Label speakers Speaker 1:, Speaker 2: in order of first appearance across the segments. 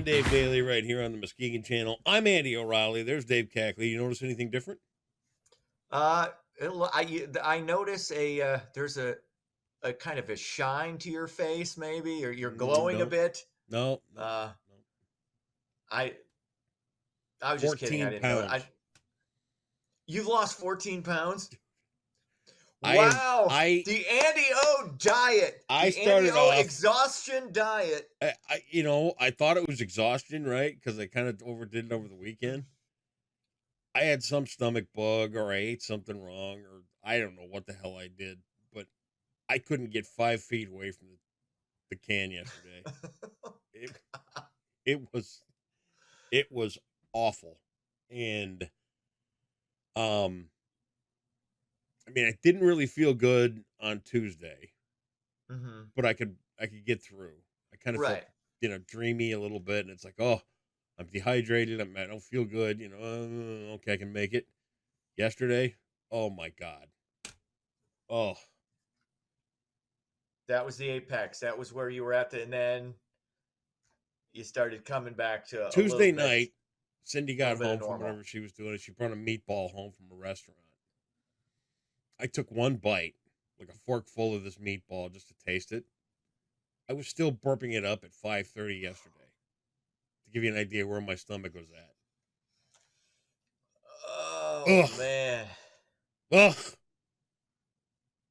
Speaker 1: Dave Daly right here on the Muskegon Channel. I'm Andy O'Reilly. There's Dave Cackley. You notice anything different?
Speaker 2: Uh, I notice there's a kind of a shine to your face, maybe, or you're glowing a
Speaker 1: No,
Speaker 2: bit.
Speaker 1: no, no,
Speaker 2: Uh,
Speaker 1: no.
Speaker 2: I I was just kidding. I
Speaker 1: 14
Speaker 2: didn't know.
Speaker 1: pounds.
Speaker 2: You've lost 14 pounds.
Speaker 1: I have,
Speaker 2: Wow, the Andy O diet,
Speaker 1: I
Speaker 2: the Andy
Speaker 1: started
Speaker 2: O
Speaker 1: off,
Speaker 2: exhaustion diet.
Speaker 1: I thought it was exhaustion, right? Because I kind of overdid it over the weekend. I had some stomach bug or I ate something wrong or I don't know what the hell I did, but I couldn't get 5 feet away from the can yesterday. It, it was, it was awful. And, um, I mean, I didn't really feel good on Tuesday,
Speaker 2: Hmm.
Speaker 1: but I could get through. I kind of felt,
Speaker 2: Right.
Speaker 1: dreamy a little bit, and it's like, oh, I'm dehydrated. I don't feel good. Okay, I can make it. Yesterday, oh my god, oh,
Speaker 2: That was the apex. That was where you were at, and then you started coming back to
Speaker 1: Tuesday night, Cindy
Speaker 2: a little
Speaker 1: got
Speaker 2: bit of
Speaker 1: home from
Speaker 2: normal.
Speaker 1: whatever she was doing, and she brought a meatball home from a restaurant. I took one bite, like a fork full of this meatball, just to taste it. I was still burping it up at 5:30 yesterday. To give you an idea where my stomach was at.
Speaker 2: Oh
Speaker 1: Ugh,
Speaker 2: man,
Speaker 1: ugh.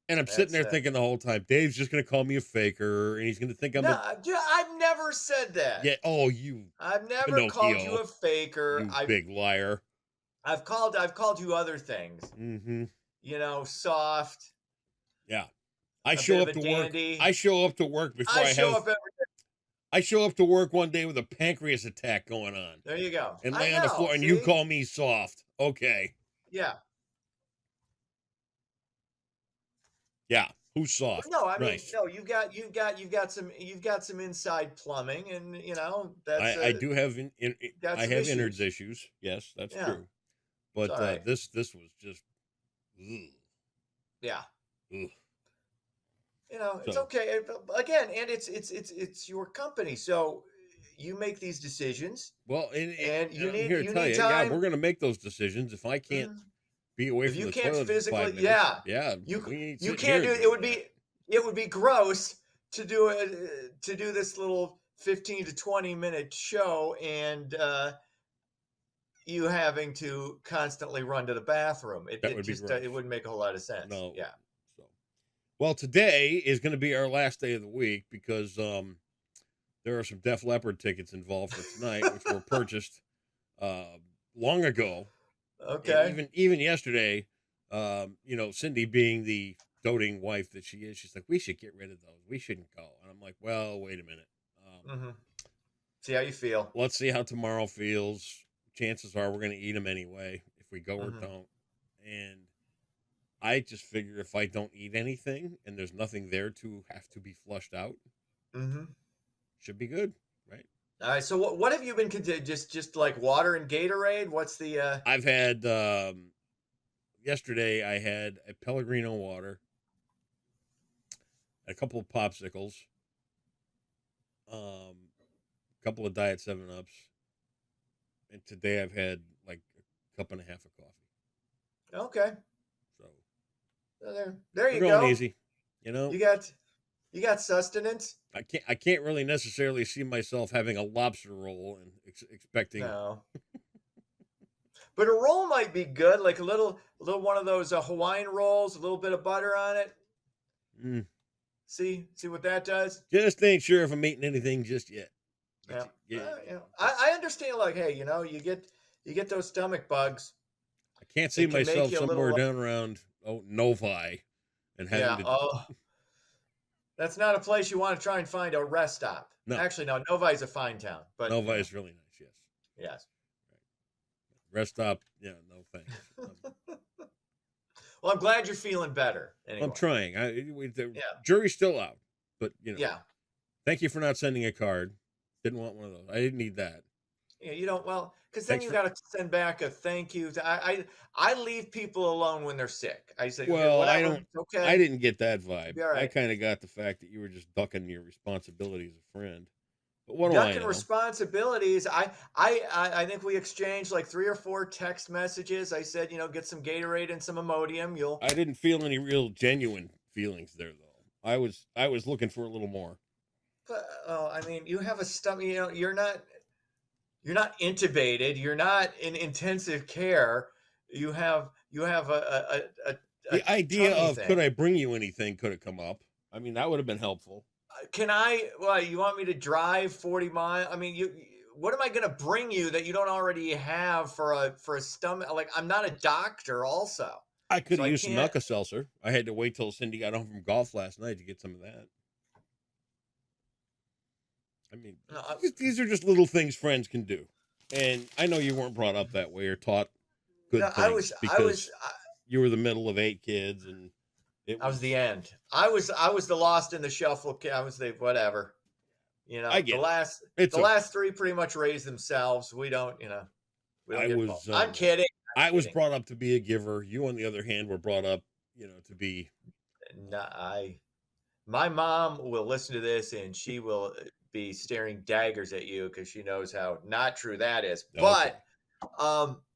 Speaker 1: And I'm sitting
Speaker 2: that's
Speaker 1: there thinking the whole time, Dave's just gonna call me a faker, and he's gonna think I'm
Speaker 2: no.
Speaker 1: a
Speaker 2: I've never said that.
Speaker 1: yeah. Oh, you
Speaker 2: I've never called you
Speaker 1: Pinocchio,
Speaker 2: a faker.
Speaker 1: you big liar.
Speaker 2: I've called you other things.
Speaker 1: Mm-hmm.
Speaker 2: Soft,
Speaker 1: Yeah, I
Speaker 2: a
Speaker 1: show
Speaker 2: bit of
Speaker 1: up
Speaker 2: a
Speaker 1: to work.
Speaker 2: dandy.
Speaker 1: I show up to work before
Speaker 2: I
Speaker 1: I
Speaker 2: show
Speaker 1: have.
Speaker 2: up every.
Speaker 1: I show up to work one day with a pancreas attack going on,
Speaker 2: There you go.
Speaker 1: and
Speaker 2: I
Speaker 1: lay on the
Speaker 2: know.
Speaker 1: floor, and you
Speaker 2: See?
Speaker 1: call me soft. Okay,
Speaker 2: Yeah.
Speaker 1: yeah. Who's
Speaker 2: But
Speaker 1: soft?
Speaker 2: no, I mean,
Speaker 1: Nice.
Speaker 2: no. You've got some inside plumbing, and that's
Speaker 1: I do have
Speaker 2: got
Speaker 1: I
Speaker 2: some
Speaker 1: have innards
Speaker 2: issues.
Speaker 1: issues. Yes, that's
Speaker 2: Yeah.
Speaker 1: true.
Speaker 2: It's
Speaker 1: But
Speaker 2: all right.
Speaker 1: this was just ugh,
Speaker 2: Yeah.
Speaker 1: ugh.
Speaker 2: It's
Speaker 1: So
Speaker 2: okay. Again, and it's your company, so you make these decisions,
Speaker 1: well,
Speaker 2: and
Speaker 1: and
Speaker 2: you
Speaker 1: I'm
Speaker 2: need
Speaker 1: here to
Speaker 2: you
Speaker 1: tell
Speaker 2: need
Speaker 1: you, yeah,
Speaker 2: time.
Speaker 1: we're gonna make those decisions. If I can't
Speaker 2: Mhm.
Speaker 1: be away
Speaker 2: If
Speaker 1: from
Speaker 2: you
Speaker 1: the
Speaker 2: can't
Speaker 1: toilet for
Speaker 2: physically,
Speaker 1: 5 minutes,
Speaker 2: yeah,
Speaker 1: yeah,
Speaker 2: you
Speaker 1: we ain't
Speaker 2: you
Speaker 1: sitting
Speaker 2: can't
Speaker 1: here
Speaker 2: do it.
Speaker 1: doing that.
Speaker 2: It would be gross to do this little 15 to 20-minute show, and you having to constantly run to the bathroom. It,
Speaker 1: That
Speaker 2: it
Speaker 1: would be
Speaker 2: just
Speaker 1: gross.
Speaker 2: it wouldn't make a whole lot of sense.
Speaker 1: No, it
Speaker 2: Yeah.
Speaker 1: wouldn't. So, well, today is going to be our last day of the week because there are some Def Leppard tickets involved for tonight, which were purchased uh, long ago, and
Speaker 2: Okay.
Speaker 1: even yesterday. Cindy being the doting wife that she is, she's like, we should get rid of those. We shouldn't go. And I'm like, well, wait a minute.
Speaker 2: Hmm. See how you feel.
Speaker 1: Let's see how tomorrow feels. Chances are we're going to eat them anyway if we go or
Speaker 2: Hmm.
Speaker 1: don't. And I just figure if I don't eat anything and there's nothing there to have to be flushed out,
Speaker 2: Hmm.
Speaker 1: should be good, right?
Speaker 2: All right. So what have you been just like water and Gatorade? What's the
Speaker 1: I've had yesterday. I had a Pellegrino water, a couple of popsicles, a couple of Diet 7 Ups, and today I've had like a cup and a half of coffee.
Speaker 2: okay?
Speaker 1: So
Speaker 2: So there
Speaker 1: we're
Speaker 2: you
Speaker 1: going
Speaker 2: go.
Speaker 1: easy. You know,
Speaker 2: You got you got sustenance.
Speaker 1: I can't really necessarily see myself having a lobster roll and expecting.
Speaker 2: No, but a roll might be good, like a little one of those Hawaiian rolls, a little bit of butter on it.
Speaker 1: Mm,
Speaker 2: See what that does.
Speaker 1: just ain't sure if I'm eating anything just yet. But
Speaker 2: Yeah.
Speaker 1: it's
Speaker 2: I understand. Like, hey, you get those stomach bugs.
Speaker 1: I can't see
Speaker 2: It can make
Speaker 1: myself
Speaker 2: you a
Speaker 1: somewhere
Speaker 2: little.
Speaker 1: down around Novi and having
Speaker 2: Yeah.
Speaker 1: to
Speaker 2: Oh, that's not a place you want to try and find a rest stop.
Speaker 1: no.
Speaker 2: Actually, no. Novi is a fine town, but
Speaker 1: Novi is really nice. Yes,
Speaker 2: yes.
Speaker 1: rest stop. Yeah, no thanks.
Speaker 2: Well, I'm glad you're feeling better.
Speaker 1: I'm
Speaker 2: Anyway.
Speaker 1: trying. The
Speaker 2: Yeah.
Speaker 1: jury's still out, but
Speaker 2: Yeah.
Speaker 1: thank you for not sending a card. Didn't want one of those. I didn't need that.
Speaker 2: Yeah. You don't. Well, because then
Speaker 1: Thanks
Speaker 2: you
Speaker 1: for.
Speaker 2: got to send back a thank you. I leave people alone when they're sick. I say, okay,
Speaker 1: Well, I
Speaker 2: whatever.
Speaker 1: don't.
Speaker 2: It's
Speaker 1: I
Speaker 2: okay.
Speaker 1: didn't get that vibe.
Speaker 2: Be all
Speaker 1: I
Speaker 2: right.
Speaker 1: kind of got the fact that you were just ducking your responsibility as a friend. But what do I
Speaker 2: ducking
Speaker 1: know?
Speaker 2: responsibilities. I think we exchanged like 3 or 4 text messages. I said, get some Gatorade and some Imodium. You'll,
Speaker 1: I didn't feel any real genuine feelings there though. I was looking for a little more.
Speaker 2: oh, I mean, you have a stomach. You're not intubated. You're not in intensive care. You have a
Speaker 1: The idea
Speaker 2: tummy
Speaker 1: of could
Speaker 2: thing.
Speaker 1: I bring you anything could have come up. I mean, that would have been helpful.
Speaker 2: Can I? Well, you want me to drive 40 miles? I mean, what am I going to bring you that you don't already have for a stomach? Like, I'm not a doctor, also,
Speaker 1: I could
Speaker 2: so
Speaker 1: have
Speaker 2: I
Speaker 1: used some
Speaker 2: can't.
Speaker 1: Alka-Seltzer. I had to wait till Cindy got home from golf last night to get some of that. I mean,
Speaker 2: No,
Speaker 1: these are just little things friends can do. And I know you weren't brought up that way or taught
Speaker 2: no,
Speaker 1: good things because you were the middle of 8 kids and it
Speaker 2: I was the
Speaker 1: was,
Speaker 2: end. I was the lost in the shuffle. I was the whatever.
Speaker 1: I
Speaker 2: The
Speaker 1: get it.
Speaker 2: last
Speaker 1: It's
Speaker 2: the
Speaker 1: okay.
Speaker 2: last three pretty much raised themselves. We don't
Speaker 1: I
Speaker 2: get involved.
Speaker 1: was,
Speaker 2: I'm
Speaker 1: um,
Speaker 2: kidding.
Speaker 1: I
Speaker 2: I'm
Speaker 1: was
Speaker 2: kidding.
Speaker 1: brought up to be a giver. You, on the other hand, were brought up, to be,
Speaker 2: No, my mom will listen to this and she will be staring daggers at you because she knows how not true that is.
Speaker 1: okay.
Speaker 2: But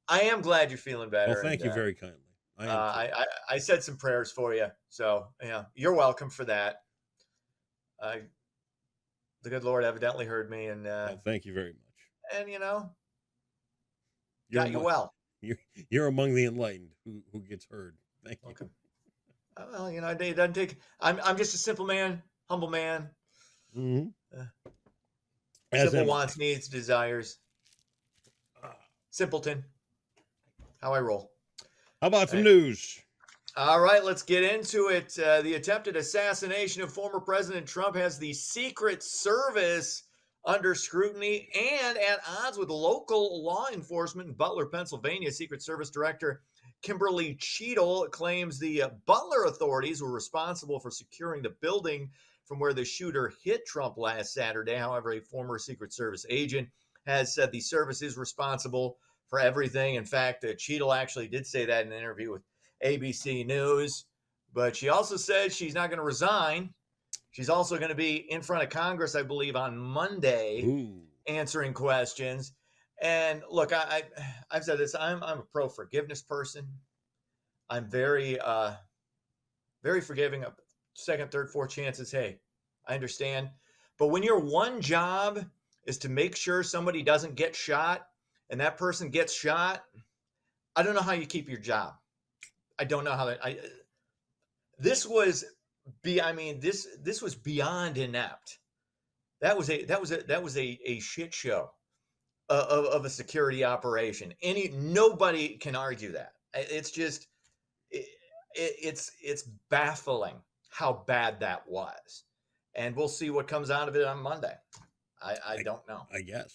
Speaker 2: I am glad you're feeling
Speaker 1: Well,
Speaker 2: better, and
Speaker 1: thank you very kindly. I am too.
Speaker 2: I said some prayers for you. So yeah, you're welcome for that. Uh, the good Lord evidently heard me, and
Speaker 1: Well, thank you very much.
Speaker 2: and
Speaker 1: You're
Speaker 2: got you
Speaker 1: among,
Speaker 2: well.
Speaker 1: you're, you're among the enlightened who gets heard. Thank you.
Speaker 2: Okay. Well, it doesn't take. I'm just a simple man, humble man.
Speaker 1: Hmm.
Speaker 2: Uh,
Speaker 1: As
Speaker 2: simple
Speaker 1: am I.
Speaker 2: wants, needs, desires. Simpleton. How I roll.
Speaker 1: How about
Speaker 2: All
Speaker 1: some
Speaker 2: right.
Speaker 1: news?
Speaker 2: All right, let's get into it. The attempted assassination of former President Trump has the Secret Service under scrutiny and at odds with local law enforcement in Butler, Pennsylvania. Secret Service Director Kimberly Cheadle claims the Butler authorities were responsible for securing the building from where the shooter hit Trump last Saturday. However, a former Secret Service agent has said the service is responsible for everything. In fact, Cheadle actually did say that in an interview with ABC News. But she also said she's not going to resign. She's also going to be in front of Congress, I believe, on Monday,
Speaker 1: Ooh.
Speaker 2: answering questions. And look, I've said this. I'm a pro forgiveness person. I'm very forgiving of second, third, fourth chances. Hey, I understand. But when your one job is to make sure somebody doesn't get shot, and that person gets shot, I don't know how you keep your job. I don't know how that. This was I mean, this was beyond inept. That was a shit show of a security operation. Nobody can argue that. It's just it, it's baffling how bad that was, and we'll see what comes out of it on Monday. I
Speaker 1: I,
Speaker 2: don't know.
Speaker 1: I guess.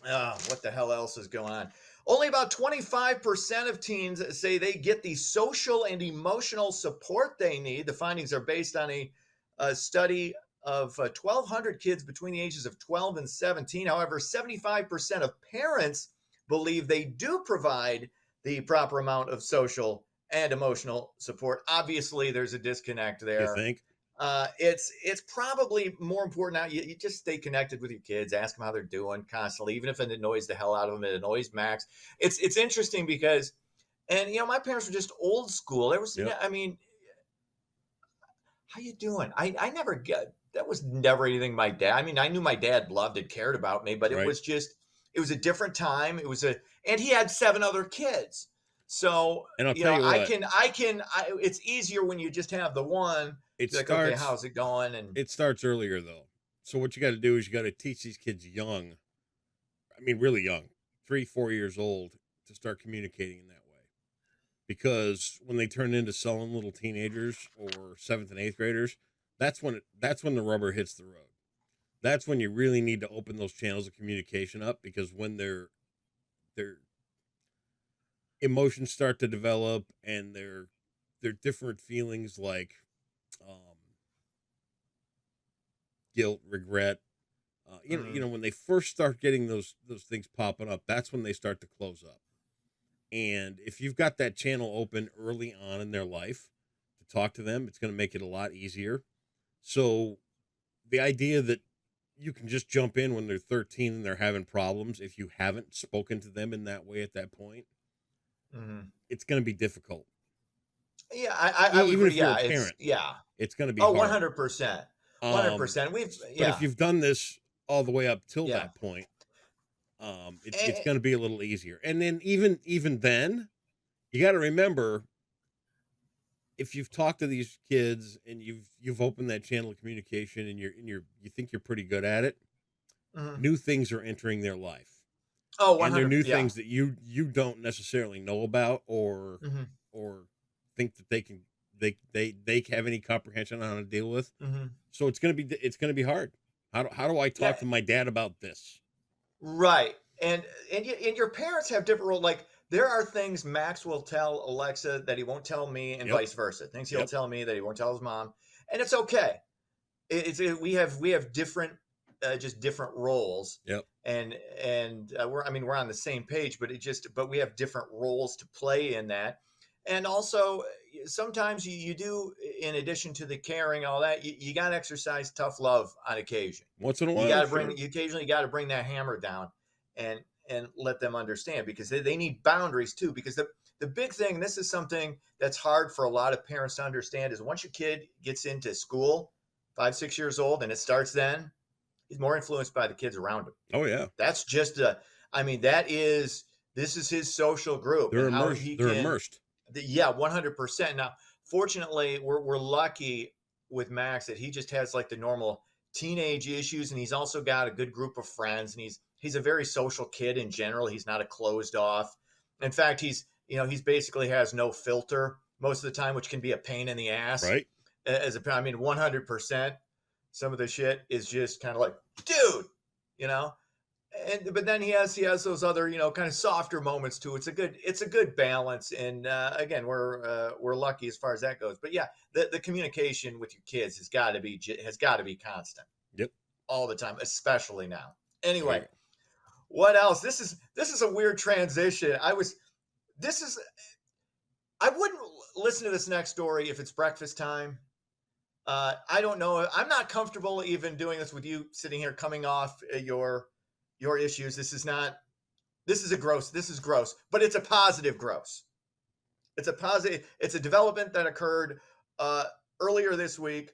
Speaker 2: What the hell else is going on? Only about 25% of teens say they get the social and emotional support they need. The findings are based on a study of 1,200 kids between the ages of 12 and 17. However, 75% of parents believe they do provide the proper amount of social and emotional support. Obviously, there's a disconnect
Speaker 1: You
Speaker 2: there.
Speaker 1: think?
Speaker 2: It's probably more important now. You just stay connected with your kids, ask them how they're doing constantly, even if it annoys the hell out of them. It annoys Max. It's interesting because, and my parents were just old school. There was,
Speaker 1: Yep.
Speaker 2: I mean, how you doing? I never get that was never anything my dad. I mean, I knew my dad loved and cared about me, but
Speaker 1: Right.
Speaker 2: it was a different time. And he had 7 other kids. So,
Speaker 1: And I'll tell you what,
Speaker 2: it's easier when you just have the one.
Speaker 1: it
Speaker 2: Be like, okay,
Speaker 1: starts
Speaker 2: how's it going? And
Speaker 1: it starts earlier though. So what you got to do is you got to teach these kids young. I mean, really young, 3, 4 years old, to start communicating in that way. Because when they turn into sullen little teenagers or seventh and eighth graders, that's when the rubber hits the road. That's when you really need to open those channels of communication up because when their emotions start to develop and their different feelings like um, guilt, regret,
Speaker 2: Mhm.
Speaker 1: when they first start getting those things popping up, that's when they start to close up. And if you've got that channel open early on in their life to talk to them, it's going to make it a lot easier. So the idea that you can just jump in when they're 13 and they're having problems. If you haven't spoken to them in that way at that point,
Speaker 2: Mhm.
Speaker 1: it's going to be difficult.
Speaker 2: Yeah, I would
Speaker 1: Even
Speaker 2: agree.
Speaker 1: if you're a
Speaker 2: Yeah, it's
Speaker 1: parent,
Speaker 2: yeah.
Speaker 1: it's going to be
Speaker 2: Oh,
Speaker 1: hard.
Speaker 2: 100%.
Speaker 1: Um,
Speaker 2: 100%.
Speaker 1: but if
Speaker 2: Yeah,
Speaker 1: you've done this all the way up till
Speaker 2: yeah.
Speaker 1: that point, it's
Speaker 2: Eh,
Speaker 1: going to be a little easier. And then even then, you got to remember, if you've talked to these kids and you've opened that channel of communication and you think you're pretty good at it,
Speaker 2: mhm.
Speaker 1: new things are entering their life,
Speaker 2: Oh,
Speaker 1: and they're
Speaker 2: 100.
Speaker 1: new
Speaker 2: Yeah.
Speaker 1: things that you don't necessarily know about
Speaker 2: Mhm.
Speaker 1: or think that they have any comprehension on how to deal with.
Speaker 2: Mhm.
Speaker 1: So it's gonna be hard. How do I
Speaker 2: Yeah,
Speaker 1: talk to my dad about this?
Speaker 2: right. And your parents have different role. Like there are things Max will tell Alexa that he won't tell me, and
Speaker 1: Yep,
Speaker 2: vice versa. Things he'll
Speaker 1: yep,
Speaker 2: tell me that he won't tell his mom, and it's okay. We have different just different roles,
Speaker 1: yep.
Speaker 2: and we're I mean we're on the same page, but we have different roles to play in that, and also sometimes you do, in addition to the caring all that, you got to exercise tough love on occasion.
Speaker 1: Once in a
Speaker 2: You
Speaker 1: while,
Speaker 2: got to
Speaker 1: sure.
Speaker 2: bring you occasionally got to bring that hammer down and let them understand, because they need boundaries too, because the big thing, this is something that's hard for a lot of parents to understand, is once your kid gets into school 5 6 years old and it starts then, he's more influenced by the kids around him.
Speaker 1: Oh yeah,
Speaker 2: That's just a I mean that is this is his social group
Speaker 1: they're
Speaker 2: and how
Speaker 1: immersed.
Speaker 2: he
Speaker 1: They're
Speaker 2: can.
Speaker 1: immersed.
Speaker 2: Yeah, 100%. Now fortunately we're lucky with Max that he just has like the normal teenage issues, and he's also got a good group of friends, and he's a very social kid in general. He's not a closed off. In fact, he's basically has no filter most of the time, which can be a pain in the ass.
Speaker 1: Right.
Speaker 2: As a I mean 100%, some of the shit is just kind of like, dude, you know. And but then he has those other, kind of softer moments too. It's a good balance, and again, we're lucky as far as that goes. But yeah, the communication with your kids has got to be constant
Speaker 1: Yep.
Speaker 2: all the time, especially now.
Speaker 1: There you
Speaker 2: Anyway,
Speaker 1: go.
Speaker 2: what else? This is a weird transition. This is I wouldn't listen to this next story if it's breakfast time. I don't know. I'm not comfortable even doing this with you sitting here coming off your issues. This is not. This is a gross. This is gross, but it's a positive gross. It's a positive. It's a development that occurred uh, earlier this week.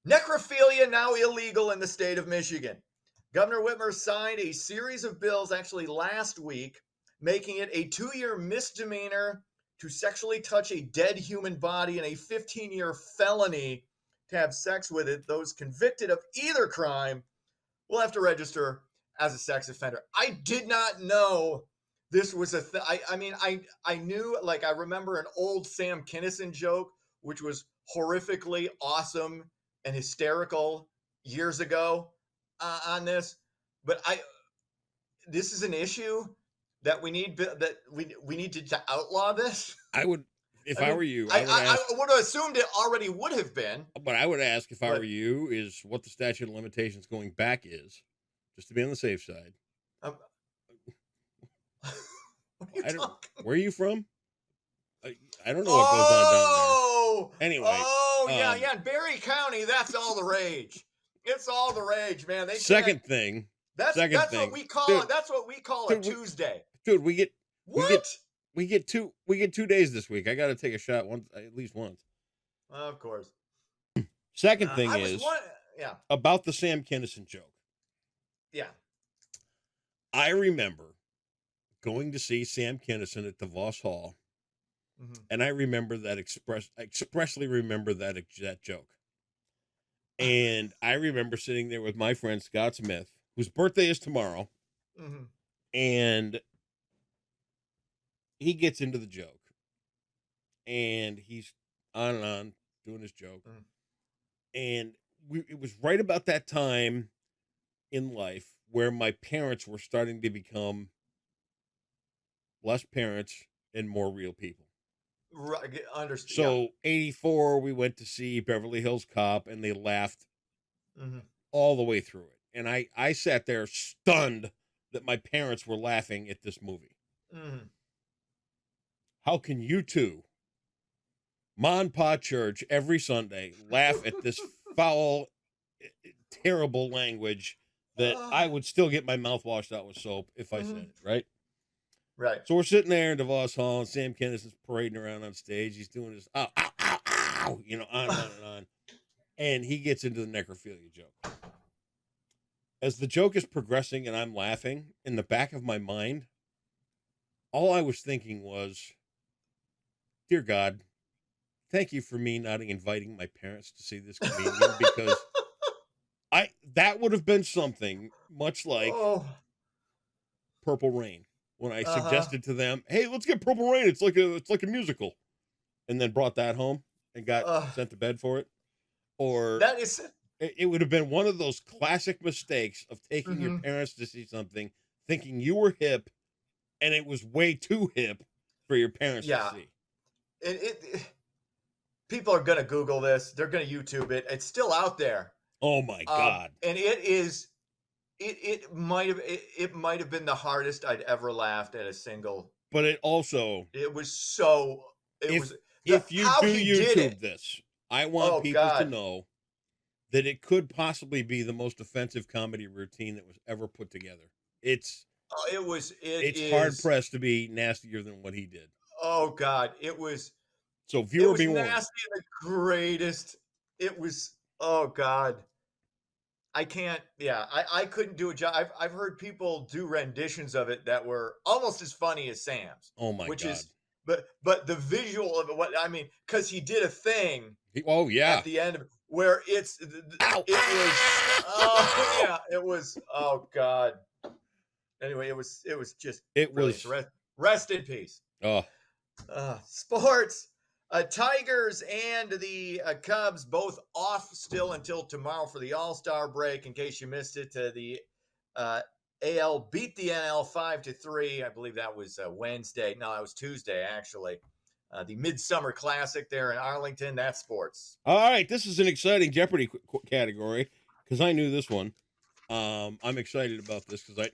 Speaker 2: Necrophilia now illegal in the state of Michigan. Governor Whitmer signed a series of bills actually last week, making it a 2-year misdemeanor to sexually touch a dead human body and a 15-year felony to have sex with it. Those convicted of either crime will have to register as a sex offender. I did not know this was a thing. I mean, I knew, like, I remember an old Sam Kinison joke, which was horrifically awesome and hysterical years ago on this, but this is an issue that we need to outlaw this.
Speaker 1: I would, if
Speaker 2: I
Speaker 1: I
Speaker 2: mean,
Speaker 1: were you, I would
Speaker 2: I
Speaker 1: ask.
Speaker 2: would have assumed it already would have been,
Speaker 1: But I would ask, if I were
Speaker 2: but
Speaker 1: you, is what the statute of limitations going back is, just to be on the safe side.
Speaker 2: um, what are you
Speaker 1: I don't.
Speaker 2: talking?
Speaker 1: Where are you from? I don't know what goes on down there.
Speaker 2: Oh,
Speaker 1: Anyway,
Speaker 2: oh, yeah,
Speaker 1: um,
Speaker 2: yeah. In Berry County, that's all the rage. It's all the rage, man. They can't.
Speaker 1: second thing,
Speaker 2: That's what we call
Speaker 1: dude,
Speaker 2: it. That's what we call a
Speaker 1: dude,
Speaker 2: Tuesday.
Speaker 1: dude, we get,
Speaker 2: What?
Speaker 1: we get 2 days this week. I got to take a shot once, at least once.
Speaker 2: Of course.
Speaker 1: Second thing
Speaker 2: I was
Speaker 1: is
Speaker 2: one. Yeah,
Speaker 1: about the Sam Kinison joke.
Speaker 2: yeah.
Speaker 1: I remember going to see Sam Kinison at DeVos Hall,
Speaker 2: Mhm.
Speaker 1: and I remember that expressly remember that joke. And I remember sitting there with my friend Scott Smith, whose birthday is tomorrow,
Speaker 2: Mhm.
Speaker 1: and he gets into the joke, and he's on doing his joke,
Speaker 2: Mhm.
Speaker 1: and it was right about that time in life where my parents were starting to become less parents and more real people.
Speaker 2: Right. Understand. Yeah.
Speaker 1: So 84, we went to see Beverly Hills Cop, and they laughed
Speaker 2: Mhm.
Speaker 1: all the way through it. And I sat there stunned that my parents were laughing at this movie.
Speaker 2: Mhm.
Speaker 1: How can you two, Ma and Pa Church, every Sunday laugh at this foul, terrible language that I would still get my mouth washed out with soap if I said it, right?
Speaker 2: Right.
Speaker 1: So we're sitting there in DeVos Hall, and Sam Kinnis is parading around on stage. He's doing his ow, ow, ow, ow, you know, on and on and on. And he gets into the necrophilia joke. As the joke is progressing and I'm laughing, in the back of my mind, all I was thinking was, dear God, thank you for me not inviting my parents to see this comedian, because that would have been something much like Purple Rain, when I suggested to them, hey, let's get Purple Rain. It's like a musical. And then brought that home and got sent to bed for it. Or
Speaker 2: that is
Speaker 1: it would have been one of those classic mistakes of taking your parents to see something, thinking you were hip, and it was way too hip for your parents to see.
Speaker 2: People are going to Google this. They're going to YouTube it. It's still out there.
Speaker 1: Oh my God.
Speaker 2: And it might have been the hardest I'd ever laughed at a single.
Speaker 1: But it was
Speaker 2: so,
Speaker 1: if you do YouTube this, I want people to know that it could possibly be the most offensive comedy routine that was ever put together. It's hard pressed to be nastier than what he did.
Speaker 2: Oh God, it was.
Speaker 1: So viewer be warned.
Speaker 2: Nasty, the greatest. It was. Oh God, I can't. Yeah, I couldn't do a job. I've heard people do renditions of it that were almost as funny as Sam's.
Speaker 1: Oh my God.
Speaker 2: But the visual of it, because he did a thing.
Speaker 1: Oh yeah.
Speaker 2: At the end of it, where it was. Oh God. Anyway, it was just.
Speaker 1: It was.
Speaker 2: Rest in peace.
Speaker 1: Oh.
Speaker 2: Sports. Tigers and the Cubs both off still until tomorrow for the All-Star break. In case you missed it, the AL beat the NL 5-3. I believe that was Wednesday. No, that was Tuesday, actually. The Midsummer Classic there in Arlington. That's sports.
Speaker 1: All right, this is an exciting Jeopardy category because I knew this one. I'm excited about this because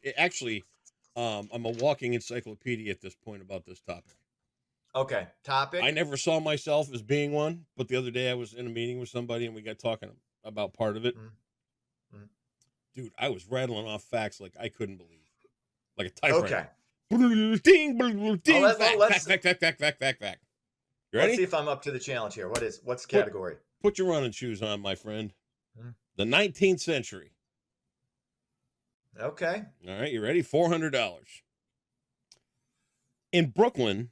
Speaker 1: I'm a walking encyclopedia at this point about this topic.
Speaker 2: Okay, topic.
Speaker 1: I never saw myself as being one, but the other day I was in a meeting with somebody and we got talking about part of it. Dude, I was rattling off facts like I couldn't believe. Like a typewriter.
Speaker 2: Okay.
Speaker 1: Ding, ding, fact. You ready?
Speaker 2: Let's see if I'm up to the challenge here. What's the category?
Speaker 1: Put your running shoes on, my friend. The 19th century.
Speaker 2: Okay.
Speaker 1: All right, you ready? $400. In Brooklyn,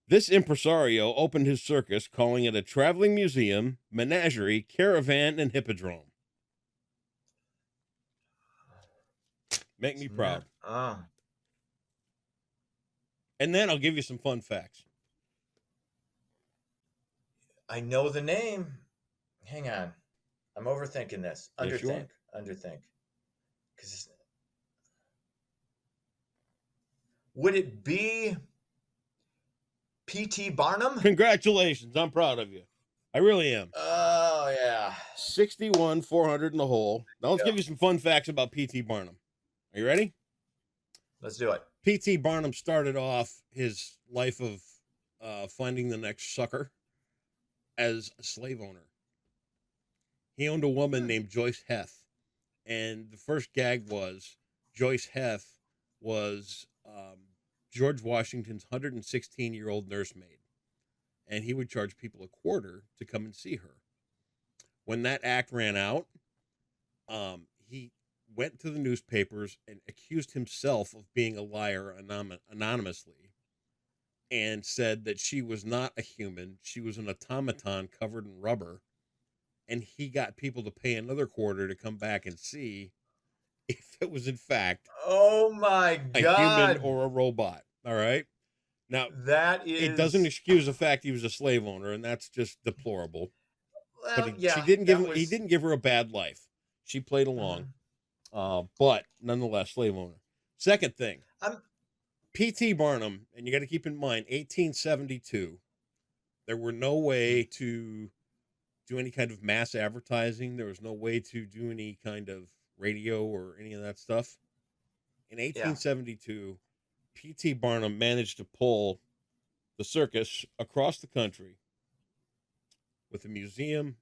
Speaker 1: this impresario opened his circus, calling it a traveling museum, menagerie, caravan, and hippodrome. Make me proud. And then I'll give you some fun facts.
Speaker 2: I know the name. Hang on. I'm overthinking this. Underthink. Would it be P.T. Barnum?
Speaker 1: Congratulations. I'm proud of you. I really am.
Speaker 2: Oh, yeah.
Speaker 1: 61, 400 in the hole. Now let's give you some fun facts about P.T. Barnum. Are you ready?
Speaker 2: Let's do it.
Speaker 1: P.T. Barnum started off his life of finding the next sucker as a slave owner. He owned a woman named Joyce Heth. And the first gag was Joyce Heth was George Washington's 116-year-old nursemaid. And he would charge people $0.25 to come and see her. When that act ran out, he went to the newspapers and accused himself of being a liar anonymously and said that she was not a human. She was an automaton covered in rubber. And he got people to pay another $0.25 to come back and see if it was in fact
Speaker 2: a
Speaker 1: human or a robot. All right. Now it doesn't excuse the fact he was a slave owner, and that's just deplorable.
Speaker 2: Well,
Speaker 1: but he didn't give her a bad life. She played along. But nonetheless, slave owner. Second thing, P.T. Barnum, and you got to keep in mind, 1872, there were no way to do any kind of mass advertising. There was no way to do any kind of radio or any of that stuff. In 1872, P.T. Barnum managed to pull the circus across the country with the museum,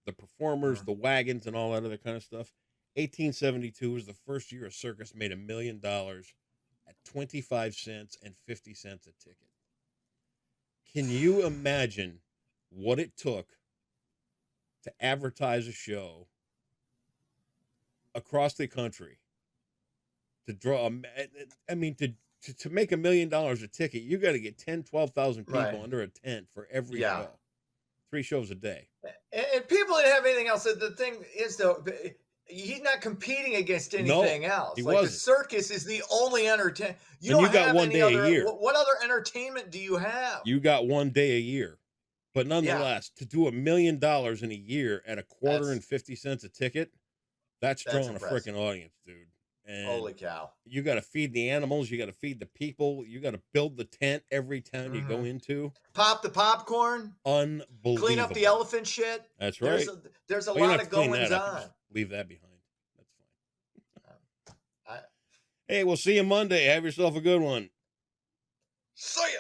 Speaker 1: the performers, the wagons, and all that other kind of stuff. 1872 was the first year a circus made $1 million at 25 cents and 50 cents a ticket. Can you imagine what it took to advertise a show across the country to draw? I mean, to make $1 million a ticket, you got to get 10, 12,000 people
Speaker 2: Right.
Speaker 1: under a tent for every
Speaker 2: Yeah.
Speaker 1: show. 3 shows a day.
Speaker 2: And people didn't have anything else. The thing is, though, he's not competing against anything else.
Speaker 1: he
Speaker 2: Like
Speaker 1: wasn't.
Speaker 2: the circus is the only entertainment. You
Speaker 1: And
Speaker 2: don't
Speaker 1: you got
Speaker 2: have
Speaker 1: one
Speaker 2: any
Speaker 1: day a
Speaker 2: other.
Speaker 1: year.
Speaker 2: What other entertainment do you have?
Speaker 1: You got one day a year. But nonetheless, to do $1 million in a year at a quarter
Speaker 2: That's-
Speaker 1: and 50 cents a ticket, that's drawing a
Speaker 2: impressive.
Speaker 1: freaking audience, dude. And
Speaker 2: Holy cow.
Speaker 1: you got to feed the animals, you got to feed the people, you got to build the tent every town you go into.
Speaker 2: Pop the popcorn.
Speaker 1: Unbelievable.
Speaker 2: Clean up the elephant shit.
Speaker 1: That's right.
Speaker 2: There's a
Speaker 1: Well, you don't
Speaker 2: lot
Speaker 1: have
Speaker 2: of
Speaker 1: to clean
Speaker 2: goings
Speaker 1: that up, you
Speaker 2: on.
Speaker 1: just leave that behind. That's fine.
Speaker 2: I-
Speaker 1: Hey, we'll see you Monday. Have yourself a good one.
Speaker 2: See ya.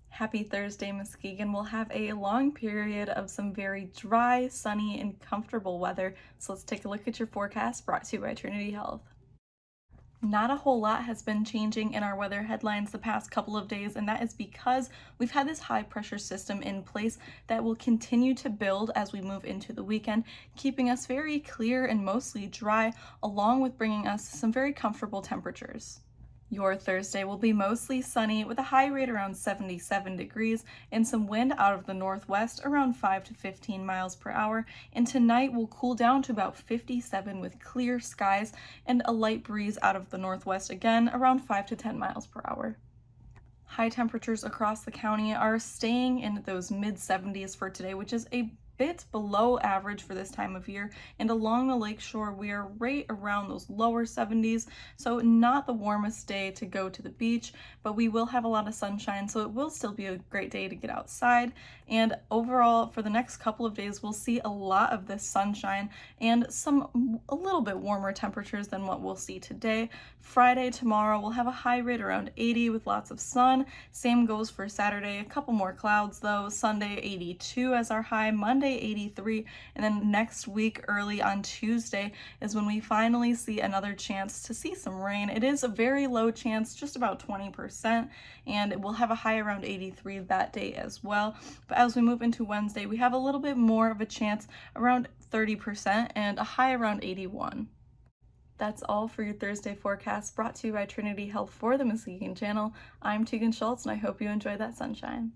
Speaker 3: Happy Thursday, Muskegon. We'll have a long period of some very dry, sunny, and comfortable weather. So let's take a look at your forecast brought to you by Trinity Health. Not a whole lot has been changing in our weather headlines the past couple of days, and that is because we've had this high pressure system in place that will continue to build as we move into the weekend, keeping us very clear and mostly dry, along with bringing us some very comfortable temperatures. Your Thursday will be mostly sunny with a high rate around 77 degrees and some wind out of the northwest around 5 to 15 miles per hour. And tonight will cool down to about 57 with clear skies and a light breeze out of the northwest again around 5 to 10 miles per hour. High temperatures across the county are staying in those mid 70s for today, which is a bit below average for this time of year, and along the lakeshore we are right around those lower 70s, so not the warmest day to go to the beach, but we will have a lot of sunshine, so it will still be a great day to get outside. And overall for the next couple of days we'll see a lot of this sunshine and a little bit warmer temperatures than what we'll see today. Friday, tomorrow, we'll have a high rate around 80 with lots of sun. Same goes for Saturday, a couple more clouds though. Sunday 82 as our high, Monday 83, and then next week early on Tuesday is when we finally see another chance to see some rain. It is a very low chance, just about 20%, and we'll have a high around 83 that day as well. But as we move into Wednesday, we have a little bit more of a chance, around 30%, and a high around 81. That's all for your Thursday forecast brought to you by Trinity Health for the Muskegon Channel. I'm Tegan Schultz, and I hope you enjoy that sunshine.